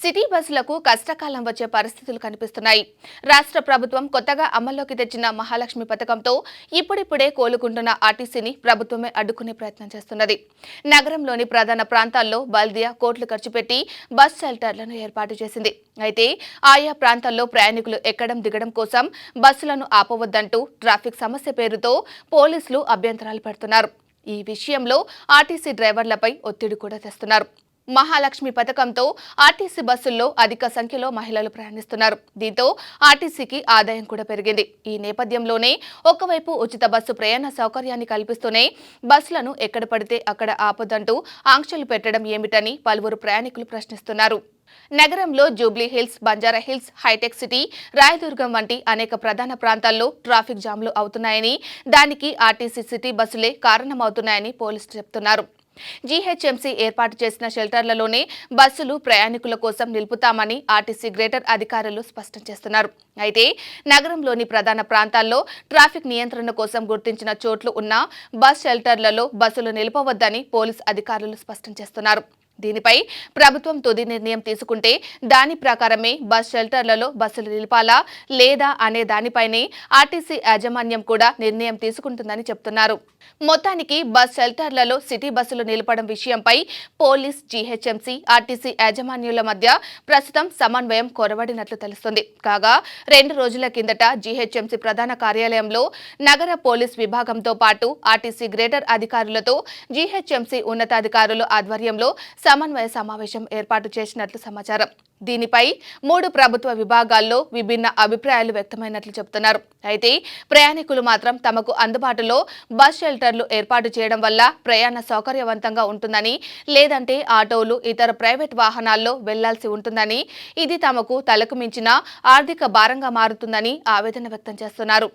City బస్సులకు కష్టకాలం వచ్చే పరిస్థితులు కనిపిస్తున్నాయి. రాష్ట్ర ప్రభుత్వం కొత్తగా అమల్లోకి తెచ్చిన మహాలక్ష్మి పథకంతో ఇప్పుడిప్పుడే కోలుకుంటున్న ఆర్టీసీని ప్రభుత్వమే అడ్డుకునే ప్రయత్నం చేస్తున్నది. నగరంలోని ప్రధాన ప్రాంతాల్లో బల్దియా కోట్లు ఖర్చు పెట్టి బస్ షెల్టర్లను ఏర్పాటు చేసింది. అయితే ఆయా ప్రాంతాల్లో ప్రయాణికులు ఎక్కడం దిగడం కోసం బస్సులను ఆపవద్దంటూ ట్రాఫిక్ సమస్య పేరుతో పోలీసులు అభ్యంతరాలు పెడుతున్నారు. ఈ విషయంలో ఆర్టీసీ డ్రైవర్లపై ఒత్తిడి కూడా తెస్తున్నారు. మహాలక్ష్మి పథకంతో ఆర్టీసీ బస్సుల్లో అధిక సంఖ్యలో మహిళలు ప్రయాణిస్తున్నారు. దీంతో ఆర్టీసీకి ఆదాయం కూడా పెరిగింది. ఈ నేపథ్యంలోనే ఒకవైపు ఉచిత బస్సు ప్రయాణ సౌకర్యాన్ని కల్పిస్తూనే బస్సులను ఎక్కడ పడితే అక్కడ ఆపొద్దంటూ ఆంక్షలు పెట్టడం ఏమిటని పలువురు ప్రయాణికులు ప్రశ్నిస్తున్నారు. నగరంలో జూబ్లీ హిల్స్, బంజారా హిల్స్, హైటెక్ సిటీ, రాయదుర్గం వంటి అనేక ప్రధాన ప్రాంతాల్లో ట్రాఫిక్ జామ్లు అవుతున్నాయని, దానికి ఆర్టీసీ సిటీ బస్సులే కారణమవుతున్నాయని పోలీసులు చెబుతున్నారు. జీహెచ్ఎంసీ ఏర్పాటు చేసిన షెల్టర్లలోనే బస్సులు ప్రయాణికుల కోసం నిలుపుతామని ఆర్టీసీ గ్రేటర్ అధికారులు స్పష్టం చేస్తున్నారు. అయితే నగరంలోని ప్రధాన ప్రాంతాల్లో ట్రాఫిక్ నియంత్రణ కోసం గుర్తించిన చోట్లు ఉన్న బస్ షెల్టర్లలో బస్సులు నిలుపవద్దని పోలీసు అధికారులు స్పష్టం చేస్తున్నారు. దీనిపై ప్రభుత్వం తుది నిర్ణయం తీసుకుంటే దాని ప్రకారమే బస్ షెల్టర్లలో బస్సులు నిలిపాలా లేదా అనే దానిపైనే ఆర్టీసీ యాజమాన్యం కూడా నిర్ణయం తీసుకుంటుందని చెబుతున్నారు. మొత్తానికి బస్ షెల్టర్లలో సిటీ బస్సులు నిలపడం విషయంపై పోలీస్, జీహెచ్ఎంసీ, ఆర్టీసీ యాజమాన్యుల మధ్య ప్రస్తుతం సమన్వయం కొరవడినట్లు తెలుస్తుంది. కాగా 2 రోజుల కిందట జీహెచ్ఎంసీ ప్రధాన కార్యాలయంలో నగర పోలీస్ విభాగంతో పాటు ఆర్టీసీ గ్రేటర్ అధికారులతో జీహెచ్ఎంసీ ఉన్నతాధికారుల ఆధ్వర్యంలో సమన్వయ సమావేశం ఏర్పాటు చేసినట్లు సమాచారం. దీనిపై 3 ప్రభుత్వ విభాగాల్లో విభిన్న అభిప్రాయాలు వ్యక్తమైనట్లు చెబుతున్నారు. అయితే ప్రయాణికులు మాత్రం తమకు అందుబాటులో బస్ షెల్టర్లు ఏర్పాటు చేయడం వల్ల ప్రయాణ సౌకర్యవంతంగా ఉంటుందని, లేదంటే ఆటోలు, ఇతర ప్రైవేట్ వాహనాల్లో వెళ్లాల్సి ఉంటుందని, ఇది తమకు తలకు మించిన ఆర్థిక భారంగా మారుతుందని ఆవేదన వ్యక్తం చేస్తున్నారు.